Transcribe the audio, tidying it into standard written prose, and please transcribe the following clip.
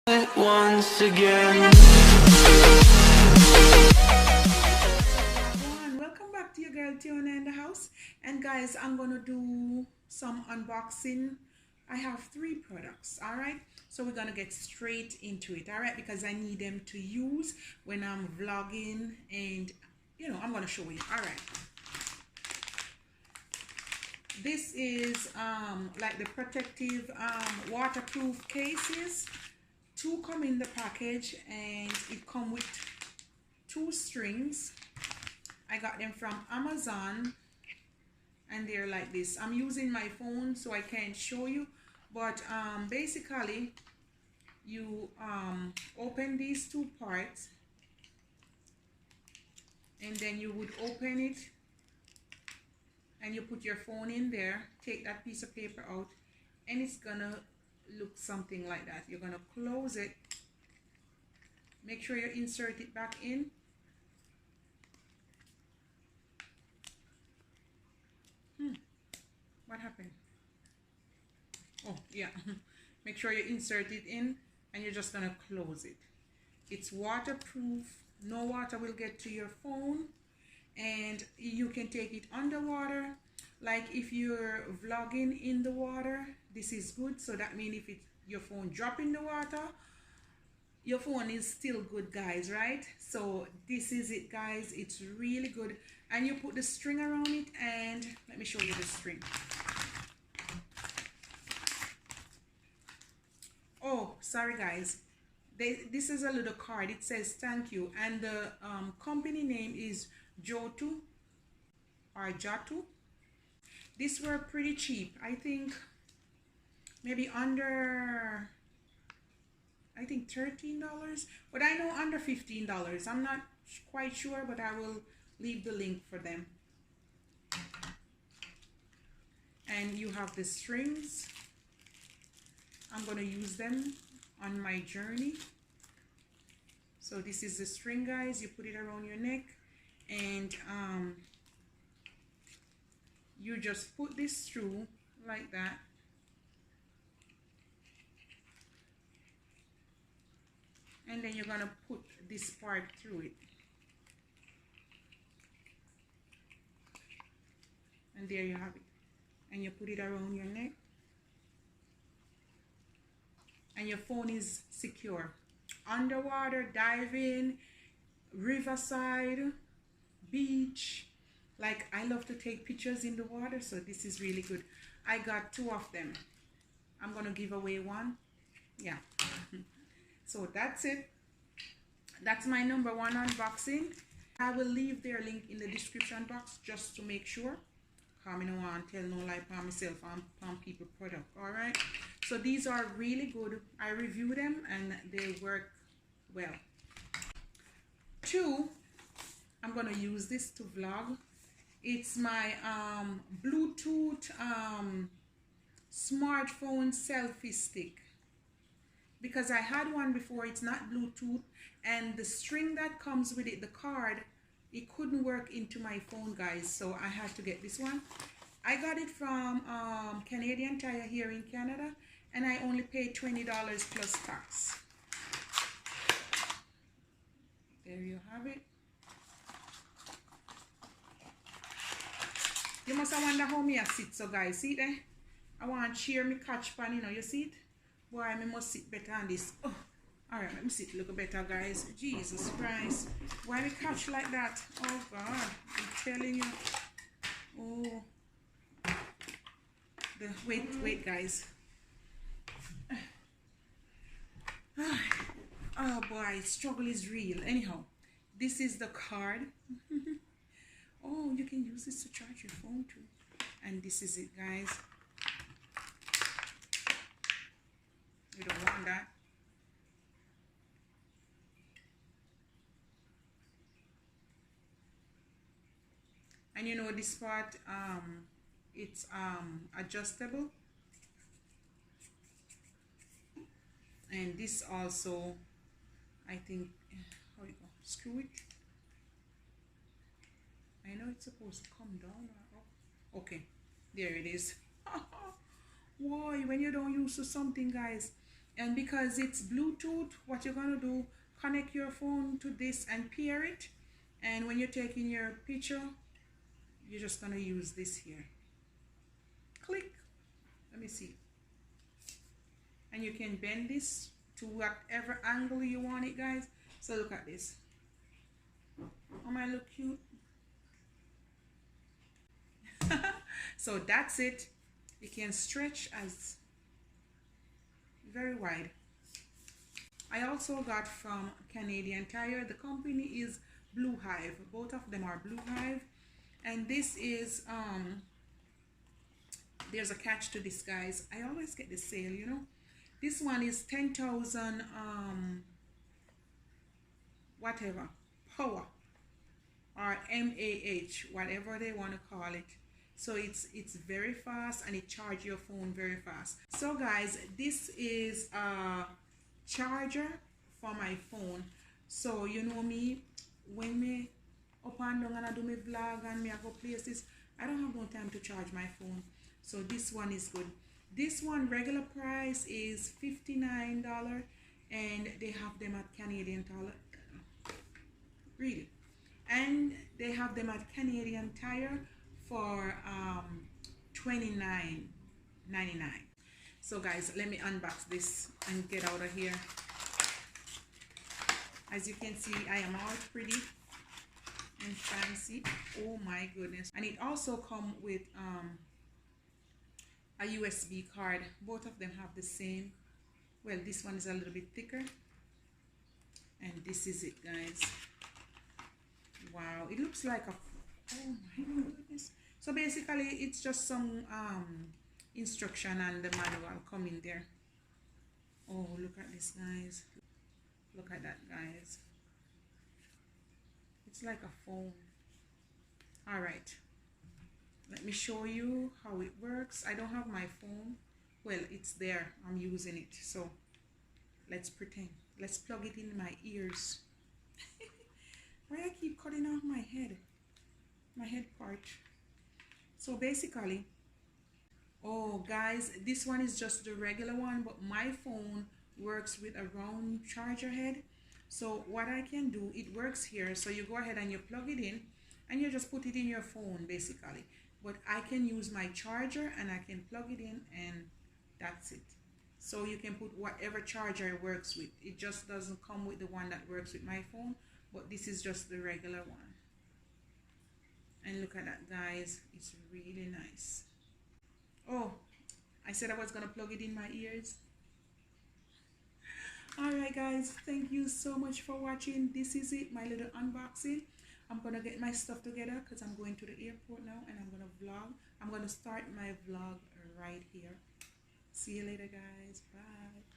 Once again. Everyone, welcome back to your girl Tiona in the house. And guys, I'm gonna do some unboxing. I have 3 products, all right? So we're gonna get straight into it, all right? Because I need them to use when I'm vlogging, and I'm gonna show you. All right, this is like the protective waterproof cases. 2 come in the package, and it come with 2 strings. I got them from Amazon, and they're like this. I'm using my phone so I can't show you, but basically you open these 2 parts, and then you would open it and you put your phone in there, take that piece of paper out, and it's gonna look something like that. You're gonna close it, make sure you insert it back in. What happened? Oh yeah. Make sure you insert it in, and you're just gonna close it. It's waterproof, no water will get to your phone, and you can take it underwater. Like if you're vlogging in the water, this is good. So that means if your phone drop in the water, your phone is still good, guys, right? So this is it, guys. It's really good. And you put the string around it, and let me show you the string. Oh, sorry guys, this is a little card. It says thank you, and the company name is Jotu or Jatu. These were pretty cheap. I think maybe under, I think $13, but I know under $15. I'm not quite sure, but I will leave the link for them. And you have the strings. I'm going to use them on my journey. So this is the string, guys. You put it around your neck, and you just put this through like that. And then you're gonna put this part through it. And there you have it. And you put it around your neck. And your phone is secure. Underwater, diving, riverside, beach. Like, I love to take pictures in the water, so this is really good. I got 2 of them. I'm gonna give away 1. Yeah. So that's it. That's my number 1 unboxing. I will leave their link in the description box just to make sure. I don't want to tell no lie for myself and people product. All right. So these are really good. I review them and they work well. 2, I'm gonna use this to vlog. It's my Bluetooth smartphone selfie stick, because I had one before. It's not Bluetooth, and the string that comes with it, the card, it couldn't work into my phone, guys, so I had to get this one. I got it from Canadian Tire here in Canada, and I only paid $20 plus tax. There you have it. You must wonder how me I sit, so guys, see there? I want to cheer me catch pan, you see it? Boy, I must sit better on this. Oh. Alright, let me sit a little better, guys. Jesus Christ. Why me catch like that? Oh God, I'm telling you. Oh. Wait, guys. Oh boy, struggle is real. Anyhow, this is the card. Oh, you can use this to charge your phone too. And this is it, guys. We don't want that. And you know this part, it's adjustable, and this also, I think, how you go, screw it. I know it's supposed to come down. Okay, there it is. Why, when you don't use something, guys, And because it's Bluetooth, what you're gonna do, connect your phone to this and pair it, and when you're taking your picture, you're just gonna use this here. Click. Let me see. And you can bend this to whatever angle you want it, guys. So look at this. Oh, my, look cute. So that's it. It can stretch as very wide. I also got from Canadian Tire. The company is Blue Hive. Both of them are Blue Hive. And this is there's a catch to this, guys. I always get the sale, you know. This one is 10,000 whatever power, or mAh, whatever they want to call it. So it's very fast, and it charges your phone very fast. So guys, this is a charger for my phone. So you know me, when me up and down and I do my vlog and me I go places, I don't have no time to charge my phone. So this one is good. This one regular price is $59, and they have them at Canadian Tire. Read it. And they have them at Canadian Tire for $29.99. So guys, let me unbox this and get out of here. As you can see, I am all pretty and fancy. Oh my goodness. And it also comes with a USB card. Both of them have the same. Well, this one is a little bit thicker, and this is it, guys. Wow, it looks like a, oh my goodness. So basically it's just some instruction and the manual come in there. Oh, look at this, guys. Look at that, guys. It's like a phone. All right, let me show you how it works. I don't have my phone. Well, it's there, I'm using it. So let's pretend. Let's plug it in my ears. Why I keep cutting off my head part. So basically, oh guys, this one is just the regular one, but my phone works with a round charger head. So what I can do, it works here. So you go ahead and you plug it in, and you just put it in your phone basically. But I can use my charger and I can plug it in, and that's it. So you can put whatever charger it works with. It just doesn't come with the one that works with my phone, but this is just the regular one. And look at that, guys. It's really nice. Oh, I said I was gonna plug it in my ears. Alright guys, thank you so much for watching. This is it, my little unboxing. I'm gonna get my stuff together because I'm going to the airport now, and I'm gonna vlog. I'm gonna start my vlog right here. See you later, guys. Bye.